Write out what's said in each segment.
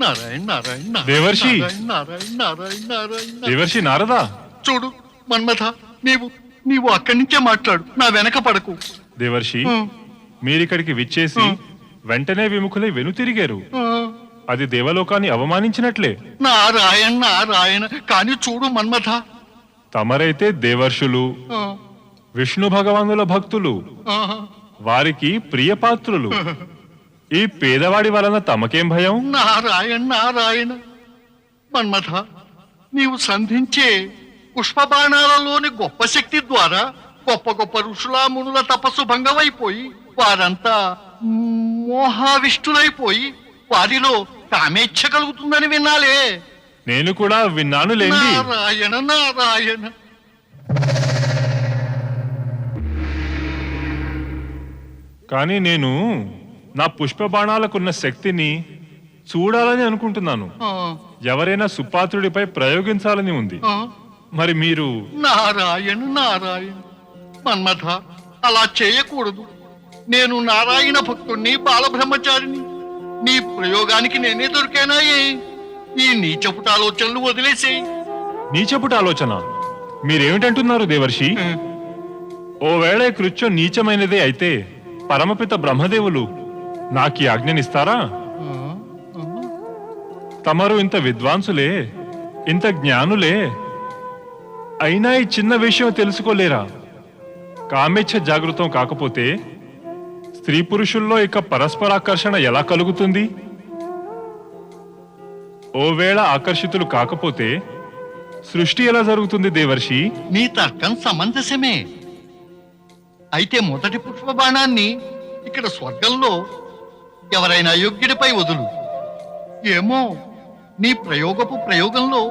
నారాయణ నారాయణ దేవర్షి నారాయణ నారాయణ నారాయణ దేవర్షి నారదా చూడు మన్మథ, నీవు అక్కడి నుంచే మాట్లాడు, నా వెనక పడకు. దేవర్షి మీరిక్కడికి విచ్చేసి వెంటనే విముఖులై వెనుతిరిగారు. అది దేవలోకాన్ని అవమానించినట్లే. నారాయణ నారాయణ. కాని చూడు మన్మథ, తమరైతే దేవర్షులు, విష్ణు భగవానుల భక్తులు, వారికి ప్రియపాత్రులు. ఈ పేదవాడి వలన తమకేం భయం? నారాయణ నారాయణ. మన్మథ, నీవు సంధించే పుష్పబాణాలలోని గొప్ప శక్తి ద్వారా గొప్ప గొప్ప ఋషుల మునుల తపస్సు భంగమైపోయి వారంతా మోహావిష్టులైపోయి వారిలో కామేచ్ఛ కలుగుతుందని విన్నాలే. నేను కూడా విన్నాను లేండి. నారాయణ నారాయణ. కానీ నేను నా పుష్ప బాణాలకున్న శక్తిని చూడాలని అనుకుంటున్నాను. ఎవరైనా సుపాత్రుడిపై ప్రయోగించాలని ఉంది. మరి మీరు? నారాయణ నారాయణ. మన్మథ, అలా చేయకూడదు. నేను నారాయణ భక్తుణ్ణి, బాలబ్రహ్మచారిని. నీ ప్రయోగానికి నేనే దొరికానాయే. ఈ నీచపుట ఆలోచనలు వదిలేసేయి. నీచపుట ఆలోచన? మీరేమిటంటున్నారు దేవర్షి? ఓవేళ ఈ కృత్యం నీచమైనదే అయితే పరమపిత బ్రహ్మదేవులు నాకీ ఆజ్ఞనిస్తారా? తమరు ఇంత విద్వాంసులే, ఇంత జ్ఞానులే, అయినా ఈ చిన్న విషయం తెలుసుకోలేరా? కామేచ్ఛ జాగృతం కాకపోతే స్త్రీ పురుషుల్లో ఇక పరస్పరాకర్షణ ఎలా కలుగుతుంది? ఓవేళ ఆకర్షితులు కాకపోతే సృష్టి ఎలా జరుగుతుంది దేవర్షి? నీ తర్కం సమంజసమే. అయితే మొదటి పుష్ప బాణాన్ని ఇక్కడ స్వర్గంలో ఎవరైనా యోగ్యుడిపై వదులు. ఏమో, నీ ప్రయోగంలో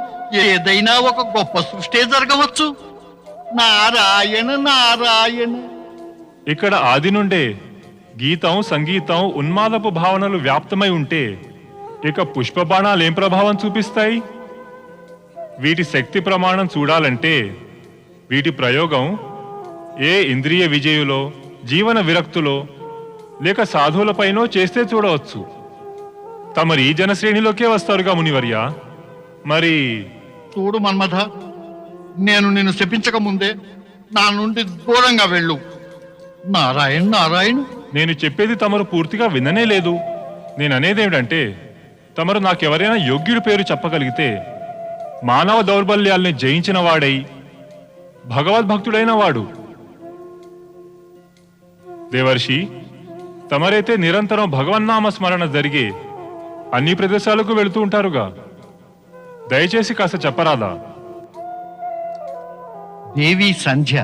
ఏదైనా ఒక గొప్ప సృష్టి జరగవచ్చు. నారాయణ నారాయణ. ఇక్కడ ఆది నుండే గీతం, సంగీతం, ఉన్మాదపు భావనలు వ్యాప్తమై ఉంటే ఇక పుష్ప బాణాలు ఏం ప్రభావం చూపిస్తాయి? వీటి శక్తి ప్రమాణం చూడాలంటే వీటి ప్రయోగం ఏ ఇంద్రియ విజయులో, జీవన విరక్తులో, లేక సాధువులపైనో చేస్తే చూడవచ్చు. తమరి జనశ్రేణిలోకే వస్తారుగా మునివర్య. మరి చూడు మన్మథ, నేను నిన్ను శపించక ముందే నా నుండి దూరంగా వెళ్ళు. నారాయణ నారాయణ. నేను చెప్పేది తమరు పూర్తిగా విననే లేదు. నేననేదేమిటంటే, తమరు నాకెవరైనా యోగ్యుడి పేరు చెప్పగలిగితే మానవ దౌర్బల్యాల్ని జయించిన వాడై భగవద్భక్తుడైన వాడు. దేవర్షి, తమరైతే నిరంతరం భగవన్నామ స్మరణ జరిగే అన్ని ప్రదేశాలకు వెళుతూ ఉంటారుగా. దయచేసి కాస్త చెప్పరాదా? దేవి సంధ్య.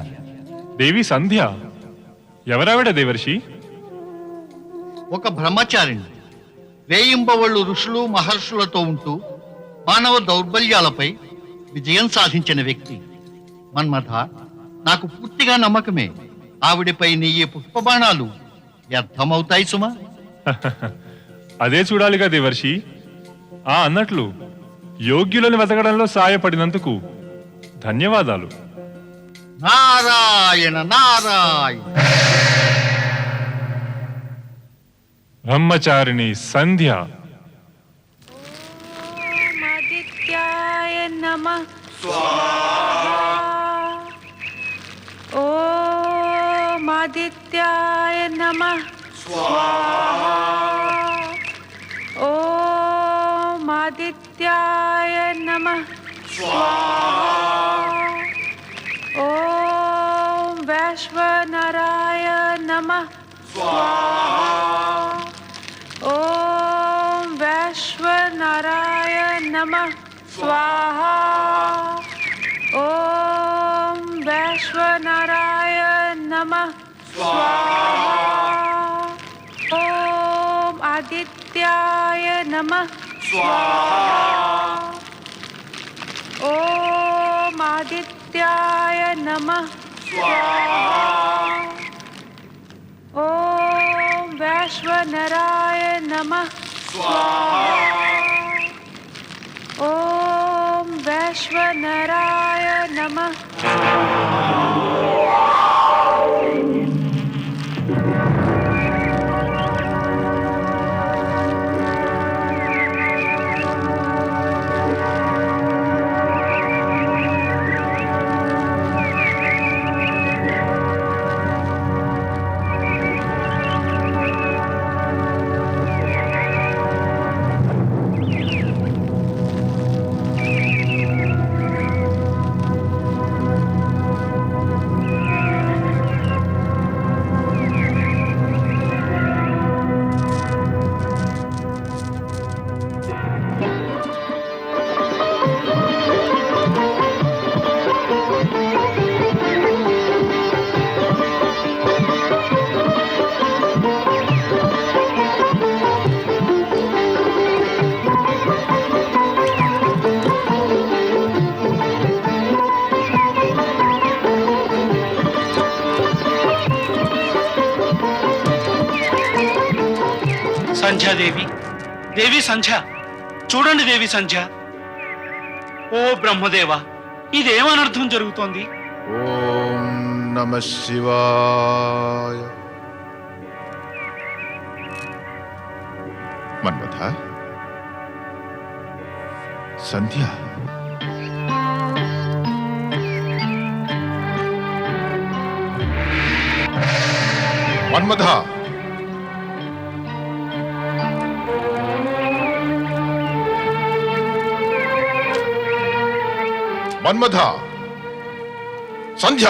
దేవి సంధ్య? ఎవరావిడ దేవర్షి? ఒక బ్రహ్మచారిణి. వేయింబవళ్ళు ఋషులు మహర్షులతో ఉంటూ మానవ దౌర్బల్యాలపై విజయం సాధించిన వ్యక్తి. మన్మథ, నాకు పూర్తిగా నమ్మకమే. ఆవిడపై నీ ఈ పుష్పబాణాలు వ్యర్థమవుతాయి సుమా. అదే చూడాలిగా దేవర్షి. అన్నట్లు యోగ్యులను వెతకడంలో సాయపడినందుకు ధన్యవాదాలు. నారాయణ నారాయణ. బ్రహ్మచారిణి సంధ్య. ఆదిత్యాయ నమః స్వాహా. ఓం ఆదిత్యాయ నమః స్వాహా. ఓం ఆదిత్యాయ నమః స్వాహా. ఓం వైశ్వనరాయ నమః స్వాహా. ఓం వైశ్వనరాయ నమః స్వాహా. ఓం వైశ్వనరాయ నమః స్వాహా. ఓం ఆదిత్యాయ నమః స్వాహా. ఓం ఆదిత్యాయ నమః స్వాహా. ఓం వైశ్వనరాయ నమః స్వాహా. ఓం వైశ్వనరాయ నమః. సంధ్యాదేవి, దేవి సంధ్య, చూడండి దేవి సంధ్య. ఓ బ్రహ్మదేవ, ఇదేమనర్థం జరుగుతోంది? ఓం నమః శివాయ. మన్మథ, సంధ్య, మన్మథ, మన్మథ, సంధ్య.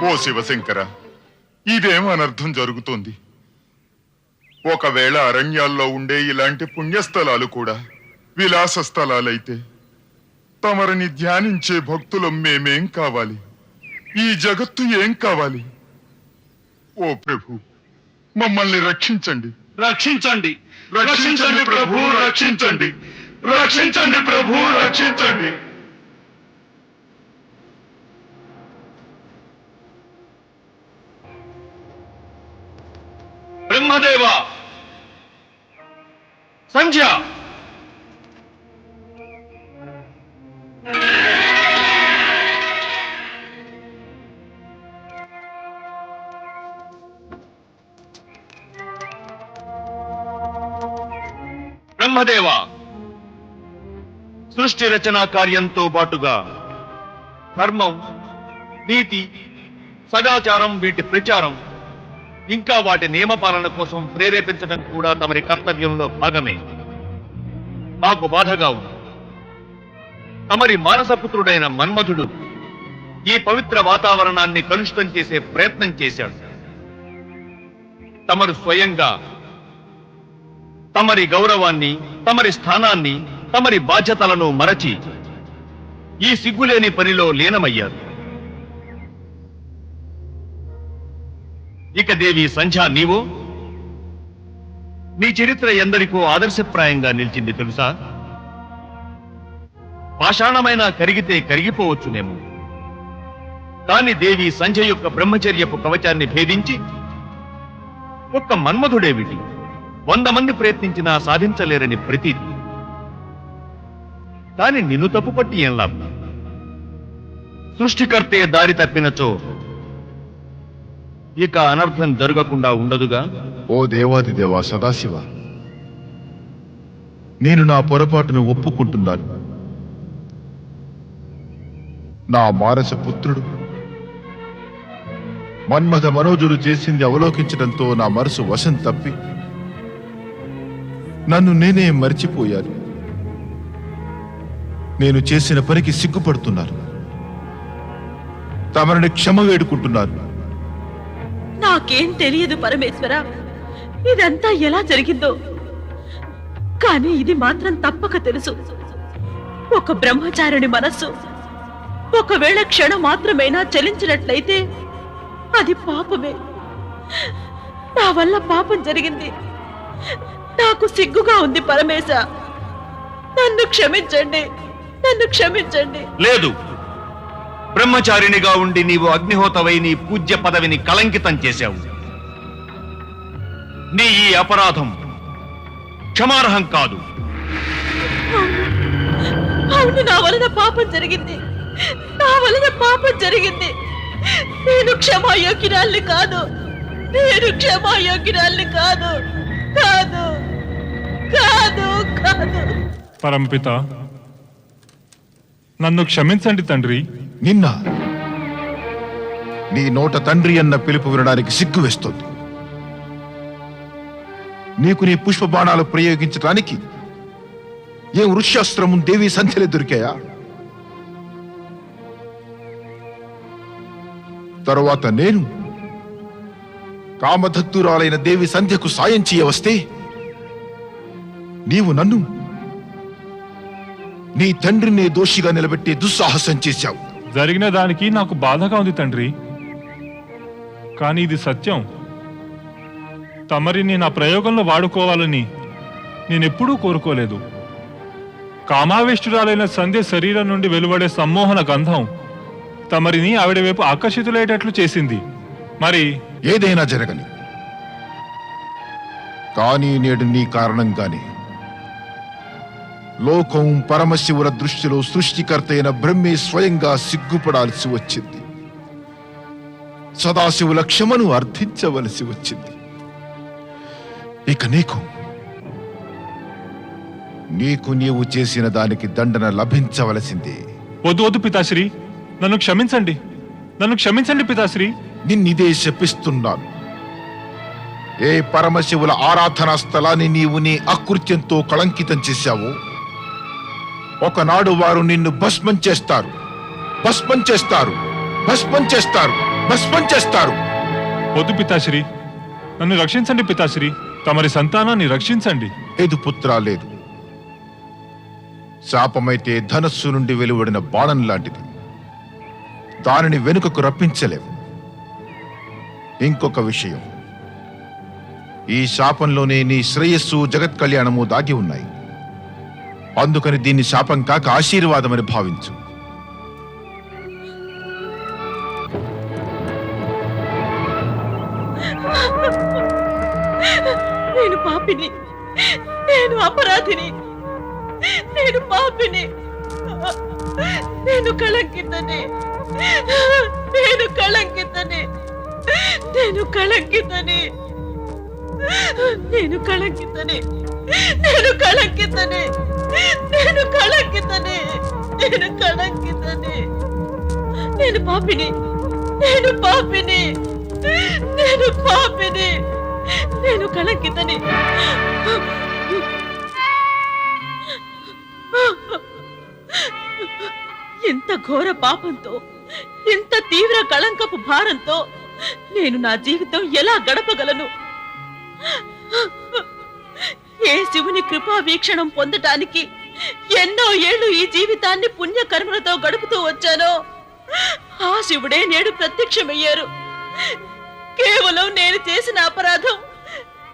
ఓ శివశంకర, ఇదేం అనర్థం జరుగుతోంది? ఒకవేళ అరణ్యాల్లో ఉండే ఇలాంటి పుణ్యస్థలాలు కూడా విలాస స్థలాలైతే తమరిని ధ్యానించే భక్తులం మేమేం కావాలి? ఈ జగత్తు ఏం కావాలి? ఓ ప్రభు, మమ్మల్ని రక్షించండి. రక్షించండి, రక్షించండి ప్రభు, రక్షించండి. రక్షించండి ప్రభు, రక్షించండి. బ్రహ్మదేవ, సంధ్య, బ్రహ్మదేవ, సృష్టి రచనా కార్యంతో పాటుగా ధర్మం, నీతి, సదాచారం వీటి ప్రచారం, ఇంకా వాటి నియమపాలన కోసం ప్రేరేపించడం కూడా తమరి కర్తవ్యంలో భాగమే. మాకు బాధగా ఉంది. తమరి మానసపుత్రుడైన మన్మధుడు ఈ పవిత్ర వాతావరణాన్ని కలుషితం చేసే ప్రయత్నం చేశాడు. తమరు స్వయంగా తమరి గౌరవాన్ని, తమరి స్థానాన్ని, తమరి బాధ్యతలను మరచి ఈ సిగ్గులేని పనిలో లీనమయ్యారు. ఇక దేవి సంధ్య, నీవు నీ చరిత్ర ఎందరికో ఆదర్శప్రాయంగా నిలిచింది తెలుసా? పాషాణమైన కరిగితే కరిగిపోవచ్చునేమో, కాని దేవి సంధ్య యొక్క బ్రహ్మచర్యపు కవచాన్ని భేదించి ఒక్క మన్మధుడేమిటి 100 మంది ప్రయత్నించినా సాధించలేరని ప్రతీతి. కాని నిన్ను తప్పుపట్టి ఏం లాభం? సృష్టికర్తే దారి తప్పినచో ఇక అనర్థం జరగకుండా ఉండదుగా. ఓ దేవాదిదేవా సదాశివ, నేను నా పొరపాటును ఒప్పుకుంటున్నాను. నా మానస పుత్రుడు మన్మథ మనోజుడు చేసింది అవలోకించడంతో నా మనసు వశం తప్పి నన్ను నేనే మర్చిపోయాను. నేను చేసిన పనికి సిగ్గుపడుతున్నాను. తమరిని క్షమ వేడుకుంటున్నాను. నాకేం తెలియదు పరమేశ్వర, ఇదంతా ఎలా జరిగిందో. కానీ ఇది మాత్రం తప్పక తెలుసు, ఒక బ్రహ్మచారిణి మనస్సు ఒకవేళ క్షణం మాత్రమైనా చలించినట్లయితే అది పాపమే. నా వల్ల పాపం జరిగింది. నాకు సిగ్గుగా ఉంది పరమేశ, నన్ను క్షమించండి, నన్ను క్షమించండి. లేదు, బ్రహ్మచారిణిగా ఉండి నీవు అగ్నిహోతవై నీ పూజ్య పదవిని కలంకితం చేశావు. నీ ఈ అపరాధం క్షమార్హం కాదు. అవును, నా వలన పాపం జరిగింది, నా వలన పాపం జరిగింది. నేను క్షమాయోగ్యురాల్ని కాదు, నేను క్షమాయోగ్యురాల్ని కాదు, కాదు, కాదు, కాదు. పరమపిత, నన్ను క్షమించండి తండ్రి. నిన్న నీ నోట తండ్రి అన్న పిలుపు వినడానికి సిగ్గు వేస్తోంది. నీకు నీ పుష్ప బాణాలు ప్రయోగించడానికి ఏం వృక్షాస్త్రము దేవి సంధ్యలే దొరికాయా? తరువాత నేను కామధత్తురాలైన దేవి సంధ్యకు సాయం చేయవస్తే నీవు నన్ను నీ తండ్రిని దోషిగా నిలబెట్టి దుస్సాహసం చేశావు. జరిగిన దానికి నాకు బాధగా ఉంది తండ్రి. కానీ ఇది సత్యం. తమరిని నా ప్రయోగంలో వాడుకోవాలని నేనెప్పుడూ కోరుకోలేదు. కామావేష్టురాలైన సంధ్య శరీరం నుండి వెలువడే సమ్మోహన గంధం తమరిని ఆవిడ వైపు ఆకర్షితులయ్యేటట్లు చేసింది. మరి ఏదైనా జరగని, కానీ నేడు నీ కారణంగానే లోకం పరమశివుల దృష్టిలో సృష్టికర్త అయిన బ్రహ్మే స్వయంగా సిగ్గుపడాల్సి వచ్చింది. సదాశివుల క్షమను అర్థించవలసి వచ్చింది. ఇక నీకు నీవు చేసిన దానికి దండన లభించవలసిందే. వద్దు వద్దు పితాశ్రీ, నన్ను క్షమించండి, నన్ను క్షమించండి పితాశ్రీ. నిన్నిదే శపిస్తున్నాను. ఏ పరమశివుల ఆరాధనా స్థలాన్ని నీవు నీ అకృత్యంతో కళంకితం చేశావో ఒకనాడు వారు నిన్ను భస్మం చేస్తారు, భస్మం చేస్తారు, భస్మం చేస్తారు, భస్మం చేస్తారు. వద్దు పితాశ్రీ, నన్ను రక్షించండి పితాశ్రీ. తమరి సంతానాన్ని రక్షించండి. లేదు పుత్ర, లేదు. శాపమైతే ధనస్సు నుండి వెలువడిన బాణం లాంటిది. దానిని వెనుకకు రప్పించలేవు. ఇంకొక విషయం, ఈ శాపంలోనే నీ శ్రేయస్సు జగత్ కళ్యాణము దాగి ఉన్నాయి. అందుకని దీన్ని శాపం కాక ఆశీర్వాదమని భావించు. నేను పాపిని, నేను అపరాధిని, నేను పాపిని, నేను కళంకితని, నేను కళంకితని, నేను కళంకితని, నేను కళంకితని, నేను కళంకితని, నేను కళంకితని, నేను కళంకితని, నేను పాపిని, నేను పాపిని, నేను పాపిని, నేను కళంకితని. ఇంత ఘోర పాపంతో, ఇంత తీవ్ర కళంకపు భారంతో నేను నా జీవితం ఎలా గడపగలను? ఏ శివుని కృపా వీక్షణం పొందటానికి ఎన్నో ఏళ్లు ఈ జీవితాన్ని పుణ్యకర్మలతో గడుపుతూ వచ్చానో ఆ శివుడే నేడు ప్రత్యక్షమయ్యారు. కేవలం నేను చేసిన అపరాధం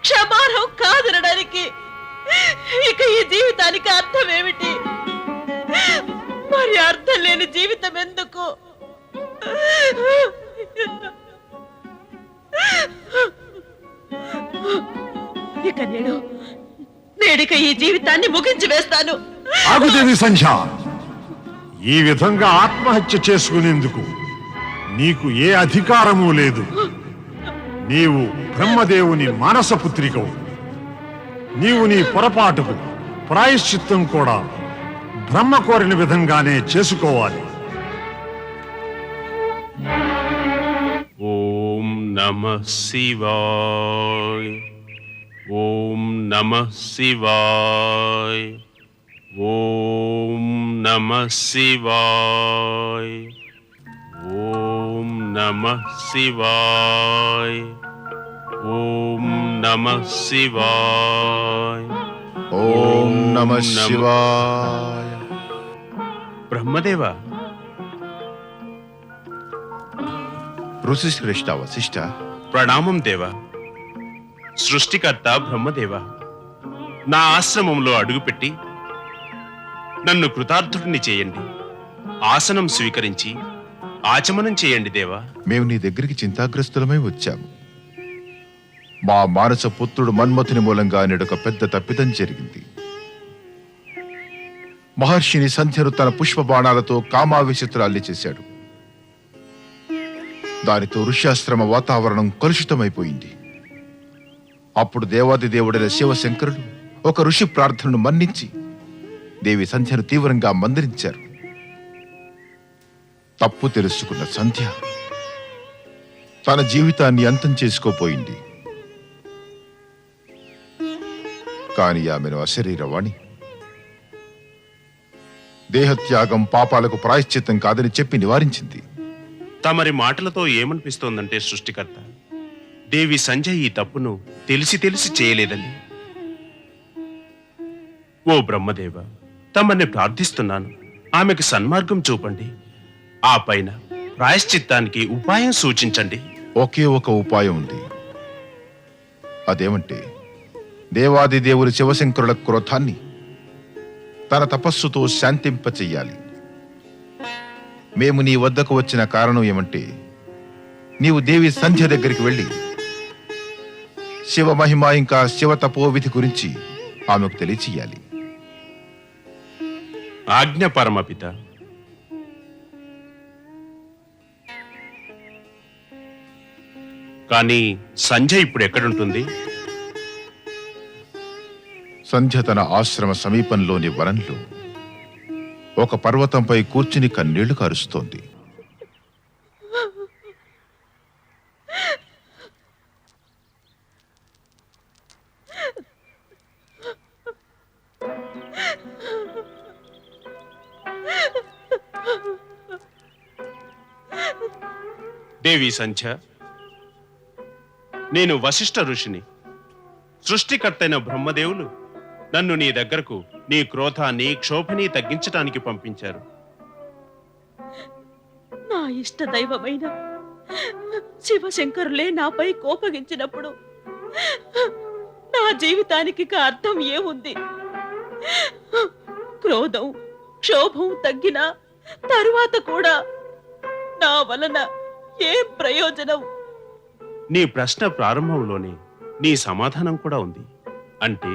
క్షమార్హం కాదనడానికి ఇక ఈ జీవితానికి అర్థం ఏమిటి? మరి అర్థం లేని జీవితం ఎందుకు? ఇక నేడిక ఈ జీవితాన్ని ముగించి వేస్తాను. ఆగుదేవి సంధ్య, ఈ విధంగా ఆత్మహత్య చేసుకునేందుకు నీకు ఏ అధికారము లేదు. నీవు బ్రహ్మదేవుని మానసపుత్రికవు. నీవు నీ పొరపాటుకు ప్రాయశ్చిత్తం కూడా బ్రహ్మ కోరిన విధంగానే చేసుకోవాలి. ఓం నమః శివాయ, ఓం నమః శివాయ, ఓం నమః శివాయ, ఓం నమః శివాయ, ఓం నమః శివాయ, ఓం నమః శివాయ. బ్రహ్మదేవ, ఋషిశ్రేష్ఠ వశిష్ఠ, ప్రణామం దేవ. సృష్టికర్త బ్రహ్మదేవ, నా ఆశ్రమంలో అడుగుపెట్టి నన్ను కృతార్థుడిని చేయండి. ఆసనం స్వీకరించి ఆచమనం చేయండి దేవా. మేము నీ దగ్గరికి చింతాగ్రస్తులమై వచ్చాము. మా మానస పుత్రుడు మన్మథుని మూలంగా నేడొక పెద్ద తప్పిదం జరిగింది. మహర్షిని సంధ్యను తన పుష్ప బాణాలతో కామావేశితురాల్ని చేశాడు. దానితో ఋష్యాశ్రమ వాతావరణం కలుషితమైపోయింది. అప్పుడు దేవాది దేవుడైన శివశంకరుడు ఒక ఋషి ప్రార్థనను మన్నించి దేవి సంధ్యను తీవ్రంగా మందలించారు. తప్పు తెలుసుకున్న సంధ్య తన జీవితాన్ని అంతం చేసుకోపోయింది. కాని ఆమెను అశరీరవాణి దేహత్యాగం పాపాలకు ప్రాయశ్చిత్తం కాదని చెప్పి నివారించింది. తమరి మాటలతో ఏమనిపిస్తోందంటే సృష్టికర్త, దేవి సంజయ్ ఈ తప్పును తెలిసి తెలిసి చేయలేదని. ఓ బ్రహ్మదేవ, తమని ప్రార్థిస్తున్నాను, ఆమెకు సన్మార్గం చూపండి. ఆ పైన ప్రాయశ్చిత్తానికి ఉపాయం సూచించండి. ఒకే ఒక ఉపాయం ఉంది. అదేమంటే దేవాది దేవుని శివశంకరుల క్రోధాన్ని తన తపస్సుతో శాంతింపచెయ్యాలి. మేము నీ వద్దకు వచ్చిన కారణం ఏమంటే, నీవు దేవి సంధ్య దగ్గరికి వెళ్ళి శివ మహిమ ఇంకా శివ తపోవిధి గురించి ఆమెకు తెలియచేయాలి. ఆజ్ఞ పరమపిత. కానీ సంజయ్ ఇప్పుడు ఎక్కడుంటుంది? సంధ్య తన ఆశ్రమ సమీపంలోని వనంలో ఒక పర్వతంపై కూర్చుని కన్నీళ్లు కారుస్తోంది. దేవి సంధ్య, నేను వశిష్ఠ ఋషిని. సృష్టికర్తైన బ్రహ్మదేవులు నన్ను నీ దగ్గరకు నీ క్రోధాన్ని, క్షోభని తగ్గించటానికి పంపించారు. నా ఇష్ట దైవమైన శివశంకరులే నాపై కోపగించినప్పుడు నా జీవితానికి ఇక అర్థం ఏముంది? క్రోధం, క్షోభం తగ్గిన తరువాత కూడా నా వలన ఏం ప్రయోజనం? నీ ప్రశ్న ప్రారంభంలోనే నీ సమాధానం కూడా ఉంది. అంటే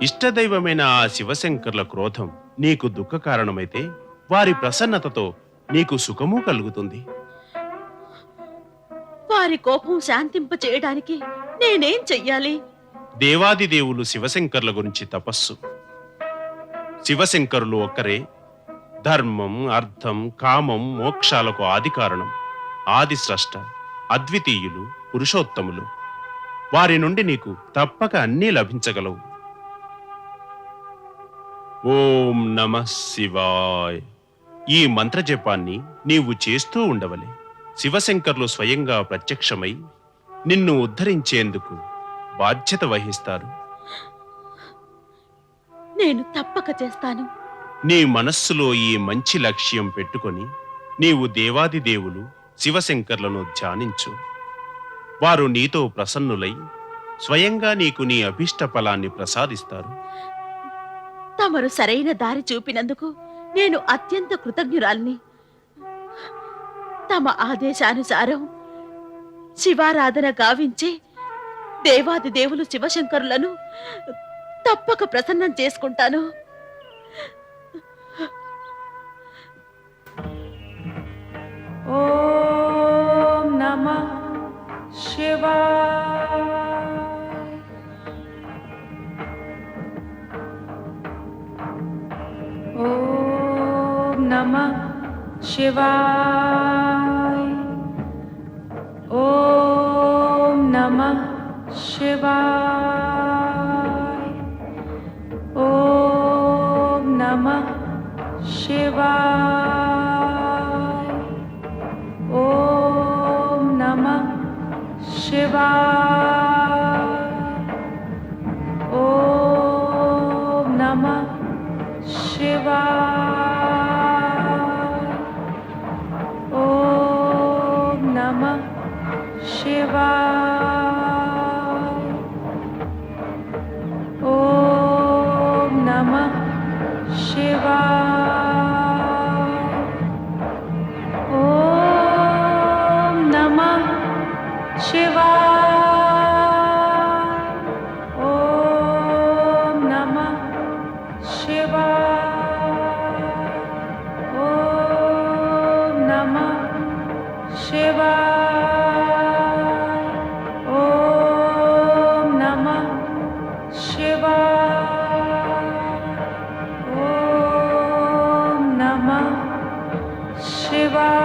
ఇష్టదైవమైన ఆ శివశంకర్ల క్రోధం నీకు దుఃఖ కారణమైతే వారి ప్రసన్నతతో నీకు సుఖము కలుగుతుంది. వారి కోపం శాంతింప చేయడానికి నేనేం చెయ్యాలి? దేవాది దేవులు శివశంకర్ల గురించి తపస్సు. శివశంకరులు ఒక్కరే ధర్మం, అర్థం, కామం, మోక్షాలకు ఆది కారణం, ఆది స్రష్ట, అద్వితీయులు, పురుషోత్తములు. వారి నుండి నీకు తప్పక అన్నీ లభించగలవు. ఓం నమః శివాయ్. ఈ మంత్రజపాన్ని నీవు చేస్తూ ఉండవలే. శివశంకర్లు స్వయంగా ప్రత్యక్షమై నిన్ను ఉద్ధరించేందుకు బాధ్యత వహిస్తారు. నేను తప్పక చేస్తాను. నీ మనస్సులో ఈ మంచి లక్ష్యం పెట్టుకొని నీవు దేవాది దేవులు శివశంకర్లను ధ్యానించు. వారు నీతో ప్రసన్నులై స్వయంగా నీకు నీ అభీష్ట ఫలాన్ని ప్రసాదిస్తారు. తమరు సరైన దారి చూపినందుకు నేను అత్యంత కృతజ్ఞురాల్ని. తమ ఆదేశానుసారం శివారాధన గావించి దేవాది దేవులు శివశంకరులను తప్పక ప్రసన్నం చేసుకుంటాను. ఓం నమః శివాయ. ఓం నమః శివాయ. ఓం నమః శివాయ. ఓం నమః శివాయ. ఓం నమః శివాయ. ఓం నమః శివాయ. ఓం నమః శివాయ. ఓం నమః శివాయ. ఓం నమః శివాయ. ఓం నమః శివాయ. ఓం నమః శివాయ. ఓం నమః శివాయ. ఓం నమః శివాయ.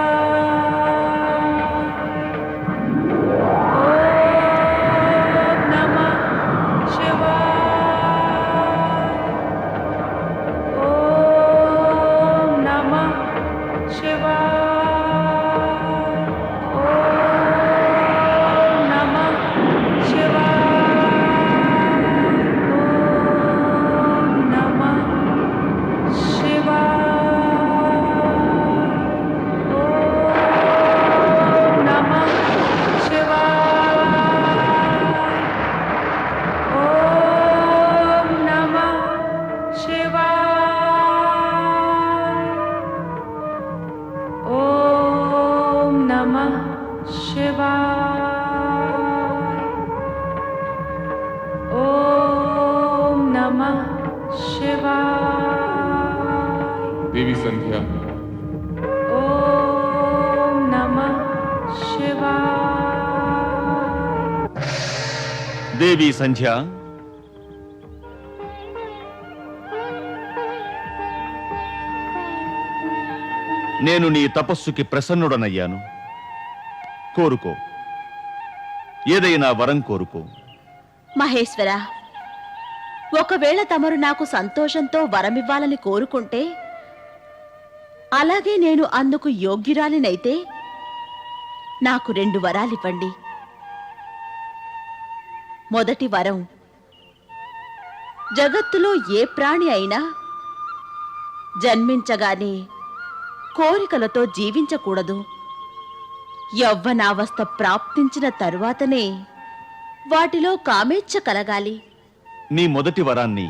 ॐ नमः शिवाय देवी संध्या ॐ नमः शिवाय దేవి సంధ్య, నేను నీ తపస్సుకి ప్రసన్నుడనయ్యాను. కోరుకో, ఏదైనా వరం కోరుకో. మహేశ్వర, ఒకవేళ తమరు నాకు సంతోషంతో వరమివ్వాలని కోరుకుంటే, అలాగే నేను అందుకు యోగ్యురాలినైతే నాకు 2 వరాలివ్వండి. మొదటి వరం, జగత్తులో ఏ ప్రాణి అయినా జన్మించగానే కోరికలతో జీవించకూడదు. యవ్వనావస్థ ప్రాప్తించిన తరువాతనే వాటిలో కామేచ్ఛ కలగాలి. నీ మొదటి వరాన్ని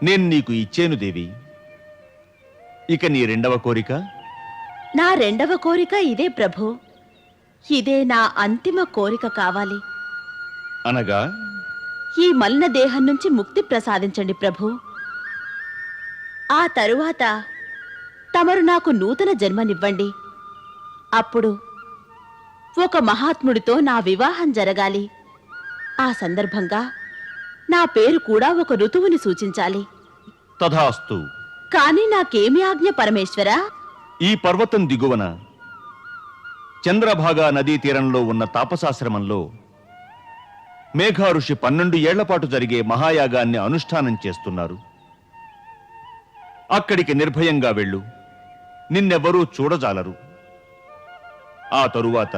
నేను నీకు ఇచ్చేను దేవి. ఇక నీ 2వ కోరిక? నా 2వ కోరిక ఇదే ప్రభు. ఇదే నా అంతిమ కోరిక కావాలి. అనగా? ఈ మలిన దేహం నుంచి ముక్తి ప్రసాదించండి ప్రభు. ఆ తరువాత తమరు నాకు నూతన జన్మనివ్వండి. అప్పుడు ఒక మహాత్ముడితో నా వివాహం జరగాలి. ఆ సందర్భంగా నా పేరు కూడా ఒక ఋతువుని సూచించాలి. తథాస్తు. కాని నాకేమి ఆజ్ఞ పరమేశ్వరా? ఈ పర్వతం దిగువన చంద్రభాగా నదీ తీరంలో ఉన్న తాపసాశ్రమంలో మేఘా ఋషి 12 ఏళ్లపాటు జరిగే మహాయాగాన్ని అనుష్ఠానం చేస్తున్నారు. అక్కడికి నిర్భయంగా వెళ్ళు. నిన్నెవ్వరూ చూడజాలరు. ఆ తరువాత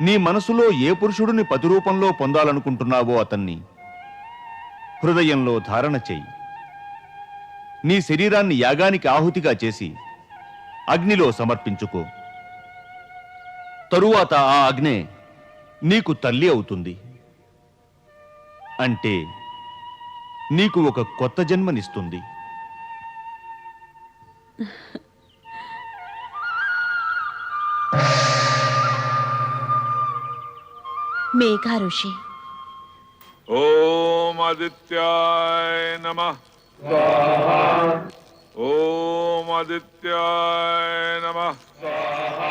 నీ మనసులో ఏ పురుషుడిని పతిరూపంలో పొందాలనుకుంటున్నావో అతన్ని హృదయంలో ధారణ చెయ్యి. నీ శరీరాన్ని యాగానికి ఆహుతిగా చేసి అగ్నిలో సమర్పించుకో. తరువాత ఆ అగ్నే నీకు తల్లి అవుతుంది. అంటే నీకు ఒక కొత్త జన్మనిస్తుంది. మేఘా ఋషి, ओम आदित्याय नमः स्वाहा ओम आदित्याय नमः स्वाहा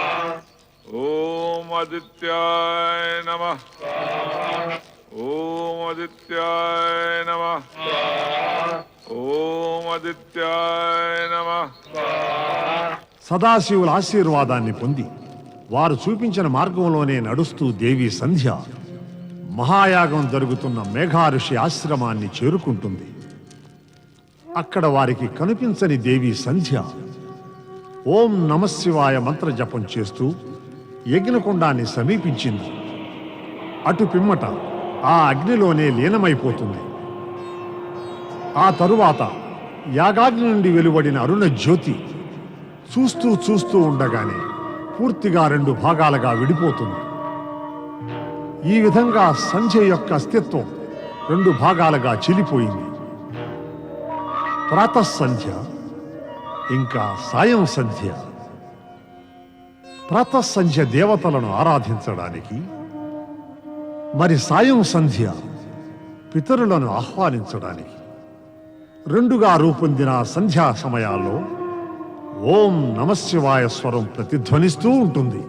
ओम आदित्याय नमः स्वाहा ओम आदित्याय नमः स्वाहा ओम आदित्याय नमः स्वाहा సదాశివుల ఆశీర్వాదాన్ని పొంది వారు చూపించిన మార్గంలోనే నడుస్తూ దేవి సంధ్య మహాయాగం జరుగుతున్న మేఘా ఋషి ఆశ్రమాన్ని చేరుకుంటుంది. అక్కడ వారికి కనిపించని దేవి సంధ్య ఓం నమశివాయ మంత్ర జపం చేస్తూ యజ్ఞకుండాన్ని సమీపించింది. అటు పిమ్మట ఆ అగ్నిలోనే లీనమైపోతుంది. ఆ తరువాత యాగాగ్ని నుండి వెలువడిన అరుణ జ్యోతి చూస్తూ చూస్తూ ఉండగానే పూర్తిగా 2 భాగాలుగా విడిపోతుంది. ఈ విధంగా సంధ్య యొక్క అస్తిత్వం 2 భాగాలుగా చీలిపోయింది. ప్రాతఃసంధ్య ఇంకా సాయం సంధ్య. ప్రాతఃసంధ్య దేవతలను ఆరాధించడానికి, మరి సాయం సంధ్య పితరులను ఆహ్వానించడానికి. 2గా రూపొందిన సంధ్యా సమయాల్లో ఓం నమశివాయ స్వరం ప్రతిధ్వనిస్తూ ఉంటుంది.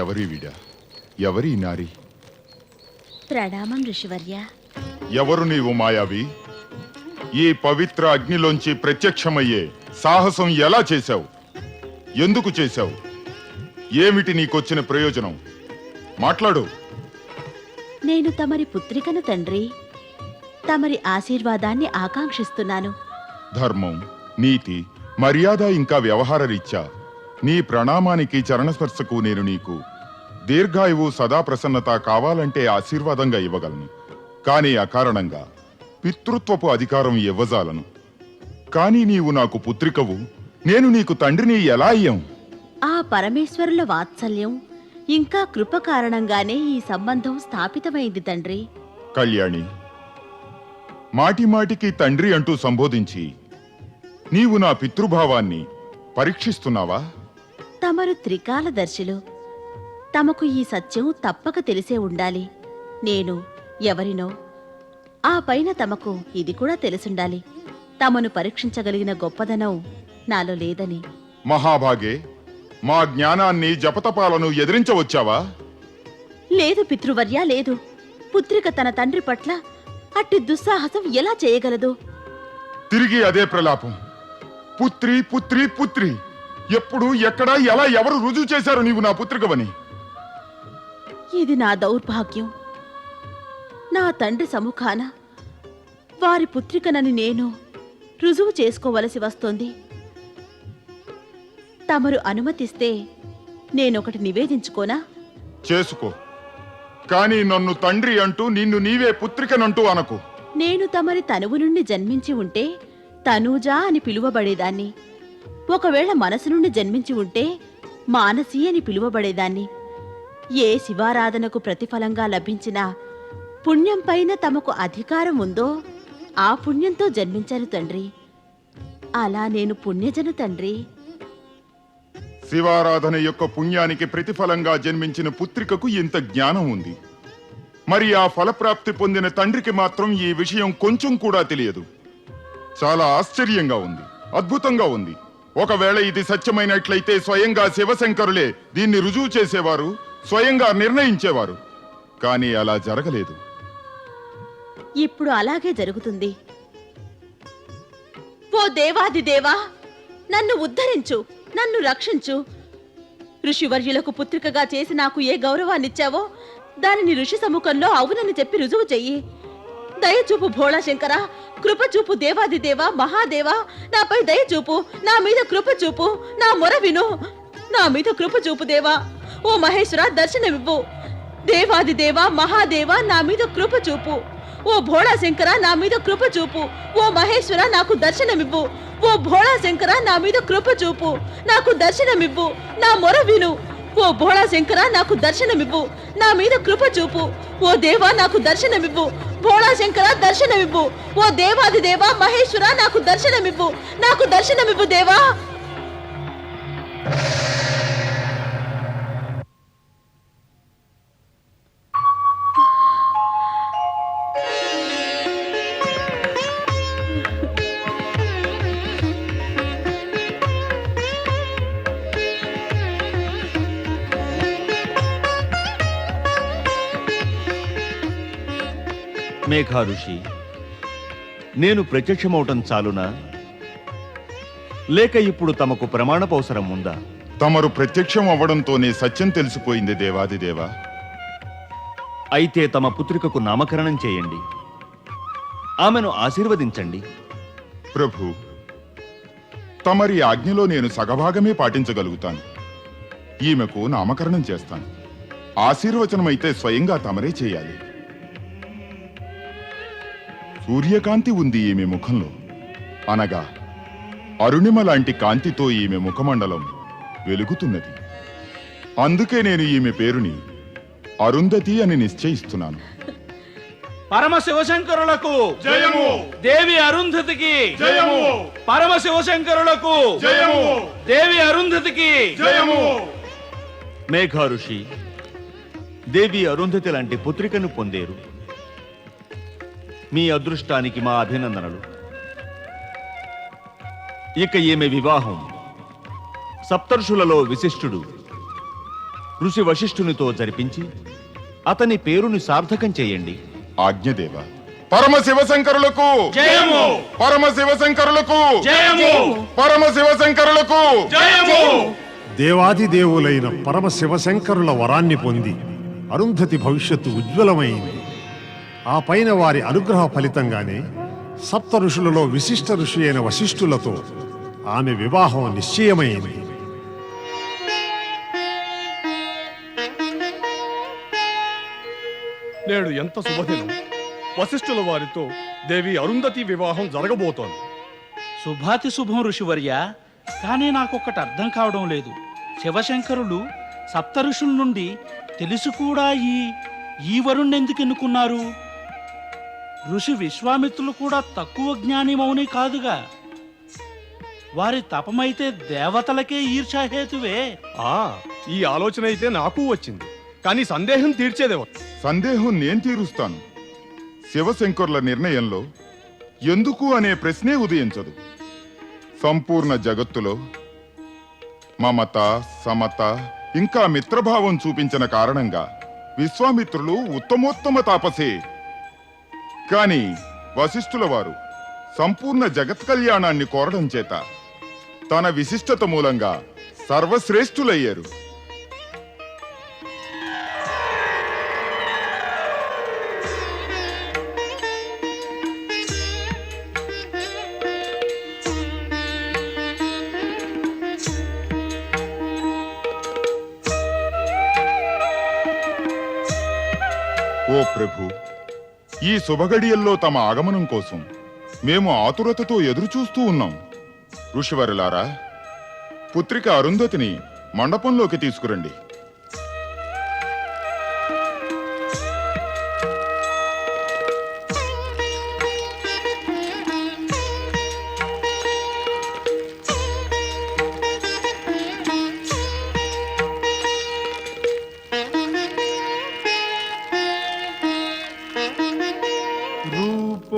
ఎవరి వీడా? ఎవరి నారి? ప్రణామం ఋషివర్య. ఎవరు నీవు మాయావి? ఈ పవిత్ర అగ్నిలోంచి ప్రత్యక్షమయ్యే సాహసం ఎలా చేశావు? ఎందుకు చేశావు? ఏమిటి నీకొచ్చిన ప్రయోజనం? మాట్లాడు. నేను తమరి పుత్రికను తండ్రి. తమరి ఆశీర్వాదాన్ని ఆకాంక్షిస్తున్నాను. ధర్మం, నీతి, మర్యాద ఇంకా వ్యవహార రీత్యా నీ ప్రణామానికి చరణస్పర్శకు నేను నీకు దీర్ఘాయువు సదా ప్రసన్నత కావాలంటే ఆశీర్వాదంగా ఇవ్వగలను. కాని అకారణంగా పితృత్వపు అధికారం ఇవ్వజాలను. కాని నీవు నాకు పుత్రికవు, నేను నీకు తండ్రిని ఎలా అయ్యాం? ఆ పరమేశ్వరుల వాత్సల్యం ఇంకా కృప కారణంగానే ఈ సంబంధం స్థాపితమైంది తండ్రి. కళ్యాణి, మాటి మాటికి తండ్రి అంటూ సంబోధించి నీవు నా పితృభావాన్ని పరీక్షిస్తున్నావా? తమరు త్రికాలదర్శులు. తమకు ఈ సత్యం తప్పక తెలిసే ఉండాలి. నేను ఎవరినో, ఆ పైన తమకు ఇది కూడా తెలిసుండాలి. తమను పరీక్షించగలిగిన గొప్పదనం నాలో లేదని. మహాభాగే, మా జ్ఞానాన్ని జపతపాలను ఎదిరించవచ్చావా? లేదు పితృవర్య, లేదు. పుత్రిక తన తండ్రి పట్ల అట్టి దుస్సాహసం ఎలా చేయగలదు? తిరిగి అదే ప్రలాపం. పుత్రి పుత్రి పుత్రి. ఎప్పుడు, ఎక్కడ, ఎలా, ఎవరు రుజువు చేశారు నీవు నా పుత్రికవని? ఇది నా దౌర్భాగ్యం. నా తండ్రి సముఖాన వారి పుత్రికనని నేను రుజువు చేసుకోవలసి వస్తోంది. తమరు అనుమతిస్తే నేనొకటి నివేదించుకోనా? చేసుకో, కానీ నన్ను తండ్రి అంటూ నిన్ను నీవే పుత్రికనంటూ అనకు. నేను తమరి తనువు నుండి జన్మించి ఉంటే తనూజా అని పిలువబడేదాన్ని. ఒకవేళ మనసు నుండి జన్మించి ఉంటే మానసి అని పిలువబడేదాన్ని. ఏ శివారాధనకు ప్రతిఫలంగా లభించిన పుణ్యం పైన తమకు అధికారం ఉందో ఆ పుణ్యంతో జన్మించాను తండ్రి. అలా నేను పుణ్యజను తండ్రి. శివారాధన యొక్క పుణ్యానికి ప్రతిఫలంగా జన్మించిన పుత్రికకు ఇంత జ్ఞానం ఉంది. మరి ఆ ఫలప్రాప్తి పొందిన తండ్రికి మాత్రం ఈ విషయం కొంచెం కూడా తెలియదు. చాలా ఆశ్చర్యంగా ఉంది, అద్భుతంగా ఉంది. ఒకవేళ ఇది సత్యమైనట్లయితే స్వయంగా శివశంకరులే దీన్ని రుజువు చేసేవారు, స్వయంగా నిర్ణయించేవారు. కానీ అలా జరగలేదు. ఇప్పుడు అలాగే జరుగుతుంది. ఓ దేవాది దేవా, నన్ను ఉద్ధరించు, నన్ను రక్షించు. ఋషివర్యులకు పుత్రికగా చేసి నాకు ఏ గౌరవాన్నిచ్చావో దానిని ఋషి సముఖంలో అవునని చెప్పి రుజువు చెయ్యి. దయచూపు భోళాశంకర, కృపచూపు దేవాది దేవా, మహాదేవా, నాపై దయచూపు, నా మీద కృపచూపు, నా మొర విను, నా మీద కృపచూపు దేవా. ఓ మహేశ్వర, దర్శనమివ్వు. దేవాది దేవా, మహాదేవా, నా మీద కృపచూపు. ఓ భోళాశంకర, నా మీద కృపచూపు. ఓ మహేశ్వర, నాకు దర్శనమివ్వు. ఓ భోళాశంకర, నా మీద కృపచూపు, నాకు దర్శనమివ్వు, నా మొర విను. ఓ భోళాశంకర, నాకు దర్శనమివ్వు, నా మీద కృపచూపు. ఓ దేవా, నాకు దర్శనమివ్వు. భోళాశంకర, దర్శనమివ్వు. ఓ దేవాది దేవా, మహేశ్వర, నాకు దర్శనమివ్వు, నాకు దర్శనమివ్వు దేవా. మేఘా ఋషి, నేను ప్రత్యక్షమవటం చాలునా, లేక ఇప్పుడు తమకు ప్రమాణపవసరం ఉందా? తమరు ప్రత్యక్షం అవ్వడంతోనే సత్యం తెలిసిపోయింది దేవాదిదేవా. అయితే తమ పుత్రికకు నామకరణం చేయండి, ఆమెను ఆశీర్వదించండి. ప్రభు, తమరి ఆజ్ఞలో నేను సగభాగమే పాటించగలుగుతాను. ఈమెకు నామకరణం చేస్తాను. ఆశీర్వచనమైతే స్వయంగా తమరే చేయాలి. సూర్యకాంతి ఉంది ఈమె ముఖంలో, అనగా అరుణిమ లాంటి కాంతితో ఈమె ముఖమండలం వెలుగుతున్నది. అందుకే నేను ఈమె పేరుని అరుంధతి అని నిశ్చయిస్తున్నాను. పరమ శివశంకరులకు జయము! దేవి అరుంధతికి జయము! పరమ శివశంకరులకు జయము! దేవి అరుంధతికి జయము! మేఘా ఋషి, దేవి అరుంధతి లాంటి పుత్రికను పొందేరు. మీ అదృష్టానికి మా అభినందనలు. ఇక ఈమె వివాహం సప్తర్షులలో విశిష్టుడు ఋషి వశిష్ఠునితో జరిపించి అతని పేరుని సార్థకం చేయండి. ఆజ్ఞదేవ. పరమ శివశంకరులకు జయము! పరమ శివశంకరులకు జయము! పరమ శివశంకరులకు జయము! దేవాది దేవులైన పరమ శివశంకరుల వరాన్ని పొంది అరుంధతి భవిష్యత్తు ఉజ్వలమైంది. ఆ పైన వారి అనుగ్రహ ఫలితంగానే సప్త ఋషులలో విశిష్ట ఋషి అయిన వశిష్ఠులతో ఆమె వివాహం నిశ్చయమైంది. నేడు ఎంత శుభదినం! వశిష్ఠుల వారితో దేవి అరుంధతి వివాహం జరగబోతోంది. శుభాతి శుభం ఋషివర్య. కానీ నాకొక్కటి అర్థం కావడం లేదు. శివశంకరులు సప్త ఋషుల నుండి తెలిసి కూడా ఈ వరుణ్ణి ఎందుకు ఎన్నుకున్నారు? ఋషి విశ్వామిత్రులు కూడా తక్కువ జ్ఞాని మౌని కాదుగా. వారి తపమైతే దేవతలకే ఈర్షాహేతువే. ఈ ఆలోచన అయితే నాకు వచ్చింది, కానీ సందేహం తీర్చేదేవరు? సందేహం నేను తీరుస్తాను. శివశంకరుల నిర్ణయంలో ఎందుకు అనే ప్రశ్నే ఉదయించదు. సంపూర్ణ జగత్తులో మమత, సమత ఇంకా మిత్రభావం చూపించిన కారణంగా విశ్వామిత్రులు ఉత్తమోత్తమ తాపసే. కాని వశిష్ఠుల వారు సంపూర్ణ జగత్ కళ్యాణాన్ని కోరడం చేత తన విశిష్టత మూలంగా సర్వశ్రేష్ఠులయ్యారు. ఓ ప్రభు, ఈ శుభగడియల్లో తమ ఆగమనం కోసం మేము ఆతురతతో ఎదురుచూస్తూ ఉన్నాం. ఋషివరులారా, పుత్రిక అరుంధతిని మండపంలోకి తీసుకురండి.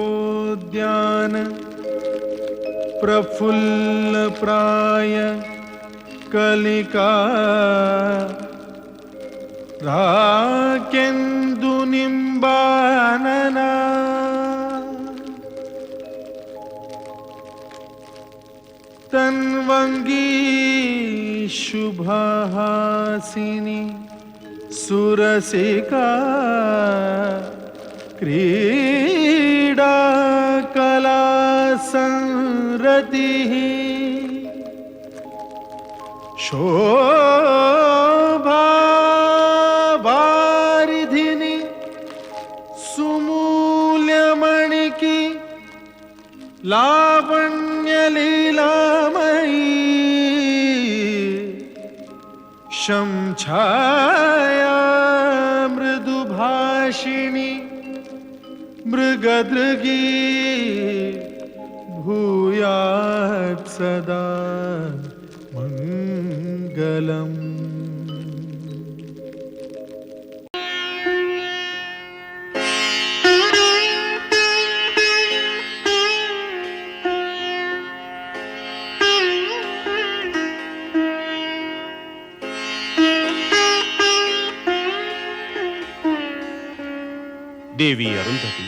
रूपोद्यान प्रफुल्ल प्राय कलिका राकेन्दु निम्बानना तन्वंगी शुभहासिनी सुरसिका क्रीडा कला संरति शोभा वारिधिनी सुमूल्यमणि की लावण्य लीलामयी शंछाया मृदुभाषिणी मृगदृगी भूयात् सदा मंगलम्. దేవి అరుంధతి,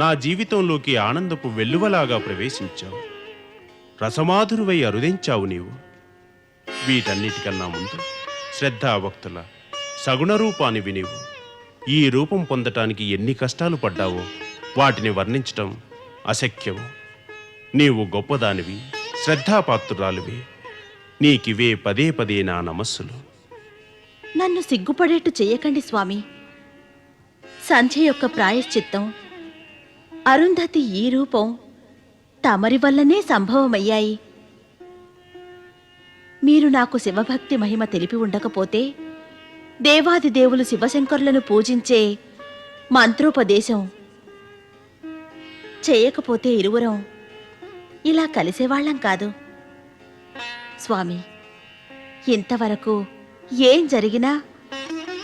నా జీవితంలోకి ఆనందపు వెల్లువలాగా ప్రవేశించావు. రసమాధురువై అరుదించావు నీవు. వీటన్నిటికన్నా ముందు శ్రద్ధాభక్తుల సగుణ రూపానివి నీవు. ఈ రూపం పొందటానికి ఎన్ని కష్టాలు పడ్డావో వాటిని వర్ణించటం అశక్యము. నీవు గొప్పదానివి, శ్రద్ధాపాత్రురాలివి. నీకివే పదే పదే నా నమస్సులు. నన్ను సిగ్గుపడేట్టు చెయ్యకండి స్వామి. సంధ్య యొక్క ప్రాయశ్చిత్తం, అరుంధతి ఈ రూపం తమరి వల్లనే సంభవమయ్యాయి. మీరు నాకు శివభక్తి మహిమ తెలిపి ఉండకపోతే దేవాది దేవులు శివశంకరులను పూజించే మంత్రోపదేశం చేయకపోతే ఇరువురం ఇలా కలిసేవాళ్లం కాదు. స్వామి, ఇంతవరకు ఏం జరిగినా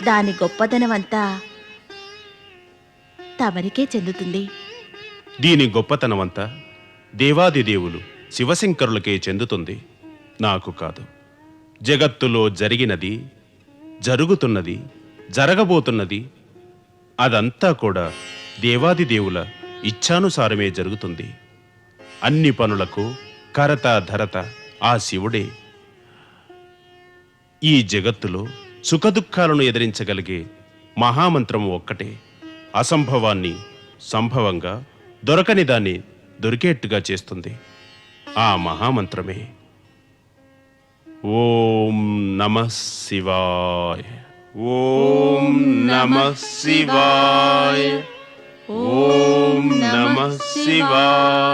దాని గొప్పదనమంతా తమరికే చెందుతుంది. దీని గొప్పతనమంతా దేవాది దేవులు శివశంకరులకే చెందుతుంది, నాకు కాదు. జగత్తులో జరిగినది, జరుగుతున్నది, జరగబోతున్నది అదంతా కూడా దేవాది దేవుల ఇచ్ఛానుసారమే జరుగుతుంది. అన్ని పనులకు కరత ధరత ఆ శివుడే. ఈ జగత్తులో సుఖదుఖాలను ఎదిరించగలిగే మహామంత్రము ఒక్కటే. అసంభవాన్ని సంభవంగా, దొరకని దాన్ని దొరికేట్టుగా చేస్తుంది. ఆ మహామంత్రమే ఓం నమః శివాయ. ఓం నమః శివాయ. ఓం నమః శివాయ.